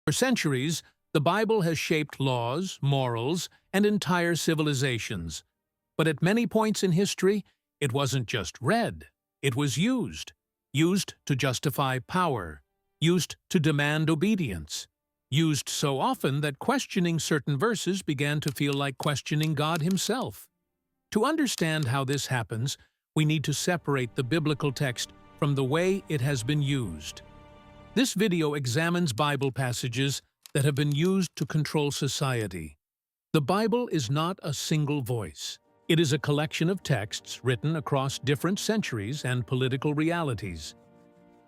For centuries, the Bible has shaped laws, morals, and entire civilizations. But at many points in history, it wasn't just read, it was used. Used to justify power, used to demand obedience, used so often that questioning certain verses began to feel like questioning God Himself. To understand how this happens, we need to separate the biblical text from the way it has been used. This video examines Bible passages that have been used to control society. The Bible is not a single voice. It is a collection of texts written across different centuries and political realities.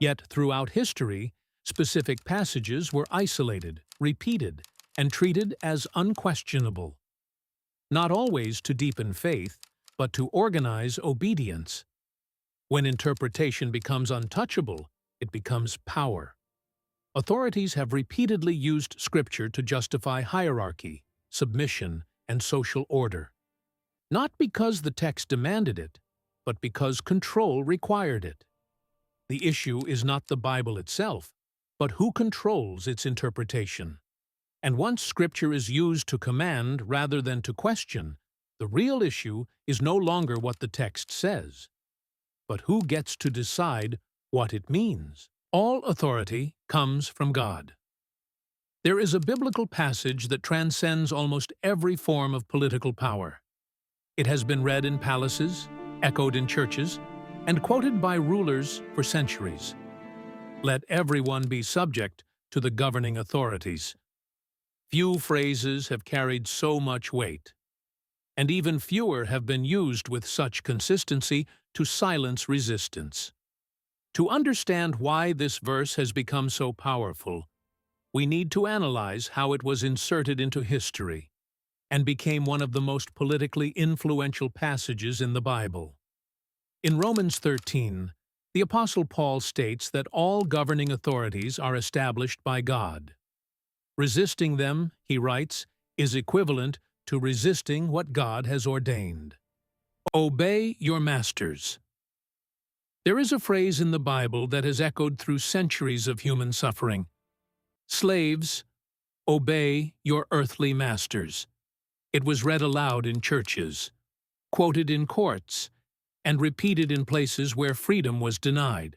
Yet throughout history, specific passages were isolated, repeated, and treated as unquestionable. Not always to deepen faith, but to organize obedience. When interpretation becomes untouchable, it becomes power. Authorities have repeatedly used Scripture to justify hierarchy, submission, and social order. Not because the text demanded it, but because control required it. The issue is not the Bible itself, but who controls its interpretation. And once Scripture is used to command rather than to question, the real issue is no longer what the text says, but who gets to decide what it means. All authority comes from God. There is a biblical passage that transcends almost every form of political power. It has been read in palaces, echoed in churches, and quoted by rulers for centuries. Let everyone be subject to the governing authorities. Few phrases have carried so much weight, and even fewer have been used with such consistency to silence resistance. To understand why this verse has become so powerful, we need to analyze how it was inserted into history and became one of the most politically influential passages in the Bible. In Romans 13, the Apostle Paul states that all governing authorities are established by God. Resisting them, he writes, is equivalent to resisting what God has ordained. Obey your masters. There is a phrase in the Bible that has echoed through centuries of human suffering. Slaves, obey your earthly masters. It was read aloud in churches, quoted in courts, and repeated in places where freedom was denied.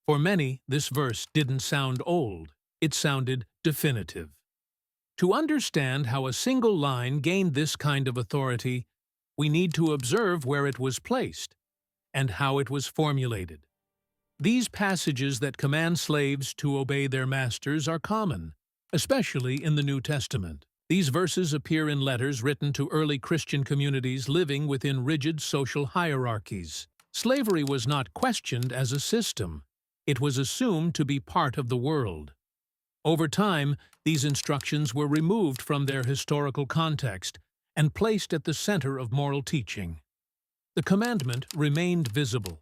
For many, this verse didn't sound old, it sounded definitive. To understand how a single line gained this kind of authority, we need to observe where it was placed and how it was formulated. These passages that command slaves to obey their masters are common, especially in the New Testament. These verses appear in letters written to early Christian communities living within rigid social hierarchies. Slavery was not questioned as a system. It was assumed to be part of the world. Over time, these instructions were removed from their historical context and placed at the center of moral teaching. The commandment remained visible.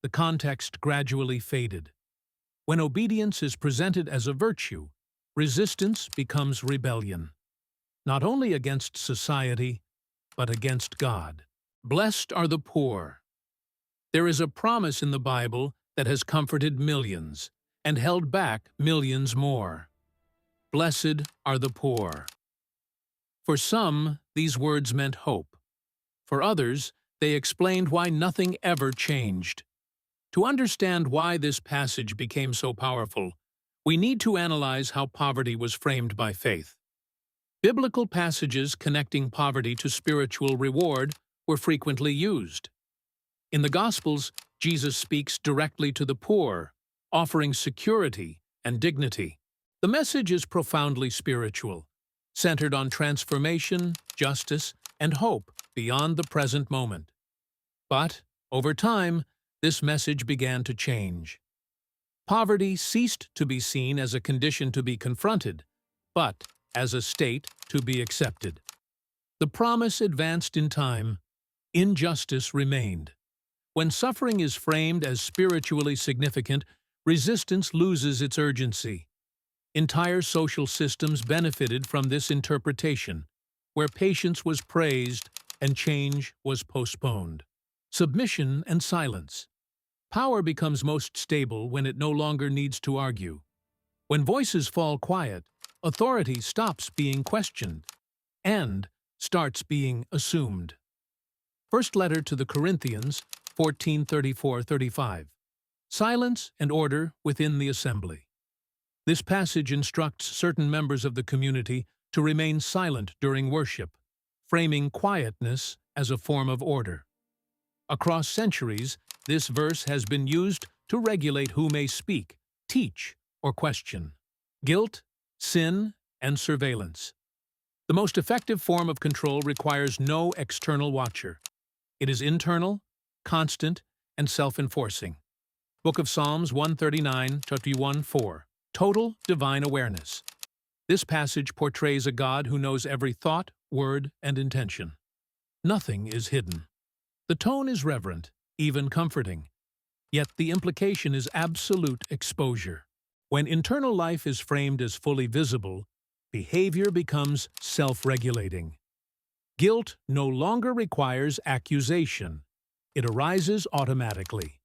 The context gradually faded. When obedience is presented as a virtue, resistance becomes rebellion, not only against society, but against God. Blessed are the poor. There is a promise in the Bible that has comforted millions and held back millions more. Blessed are the poor. For some, these words meant hope. For others, they explained why nothing ever changed. To understand why this passage became so powerful, we need to analyze how poverty was framed by faith. Biblical passages connecting poverty to spiritual reward were frequently used. In the Gospels, Jesus speaks directly to the poor, offering security and dignity. The message is profoundly spiritual, centered on transformation, justice, and hope beyond the present moment. But, over time, this message began to change. Poverty ceased to be seen as a condition to be confronted, but as a state to be accepted. The promise advanced in time. Injustice remained. When suffering is framed as spiritually significant, resistance loses its urgency. Entire social systems benefited from this interpretation, where patience was praised and change was postponed. Submission and silence. Power becomes most stable when it no longer needs to argue. When voices fall quiet, authority stops being questioned and starts being assumed. First letter to the Corinthians, 14:34-35. Silence and order within the assembly. This passage instructs certain members of the community to remain silent during worship, framing quietness as a form of order. Across centuries, this verse has been used to regulate who may speak, teach, or question. Guilt, sin, and surveillance. The most effective form of control requires no external watcher. It is internal, constant, and self-enforcing. Book of Psalms 139:1-4. Total divine awareness. This passage portrays a God who knows every thought, word, and intention. Nothing is hidden. The tone is reverent, even comforting. Yet the implication is absolute exposure. When internal life is framed as fully visible, behavior becomes self-regulating. Guilt no longer requires accusation. It arises automatically.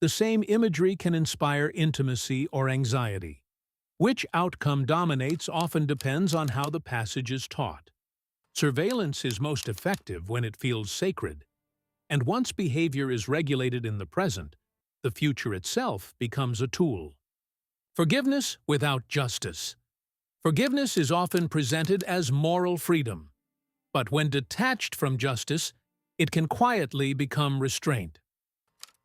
The same imagery can inspire intimacy or anxiety. Which outcome dominates often depends on how the passage is taught. Surveillance is most effective when it feels sacred. And once behavior is regulated in the present, the future itself becomes a tool. Forgiveness without justice. Forgiveness is often presented as moral freedom. But when detached from justice, it can quietly become restraint.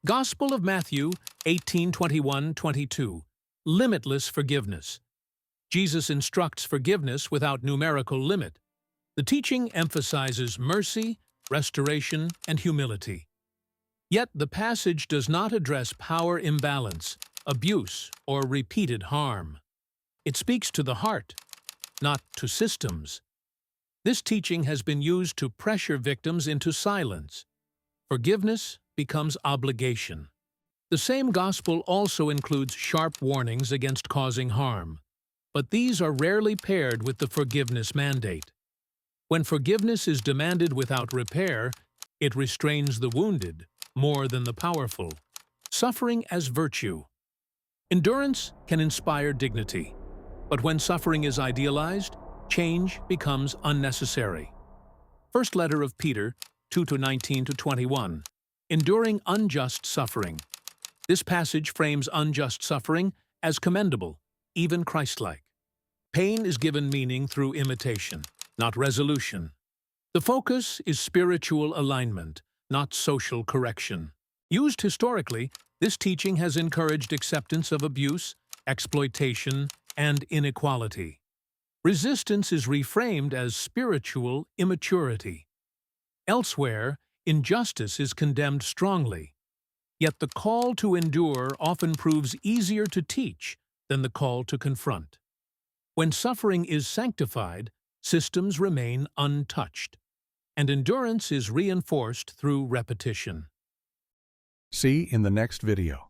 Gospel of Matthew 18:21-22. Limitless forgiveness. Jesus instructs forgiveness without numerical limit. The teaching emphasizes mercy, restoration, and humility. Yet the passage does not address power imbalance, abuse, or repeated harm. It speaks to the heart, not to systems. This teaching has been used to pressure victims into silence. Forgiveness becomes obligation. The same gospel also includes sharp warnings against causing harm, but these are rarely paired with the forgiveness mandate. When forgiveness is demanded without repair, it restrains the wounded more than the powerful. Suffering as virtue. Endurance can inspire dignity, but when suffering is idealized, change becomes unnecessary. First letter of Peter 2:19-21. Enduring unjust suffering. This passage frames unjust suffering as commendable, even Christ-like. Pain is given meaning through imitation, not resolution. The focus is spiritual alignment, not social correction. Used historically, this teaching has encouraged acceptance of abuse, exploitation, and inequality. Resistance is reframed as spiritual immaturity. Elsewhere, injustice is condemned strongly. Yet the call to endure often proves easier to teach than the call to confront. When suffering is sanctified, systems remain untouched, and endurance is reinforced through repetition. See in the next video.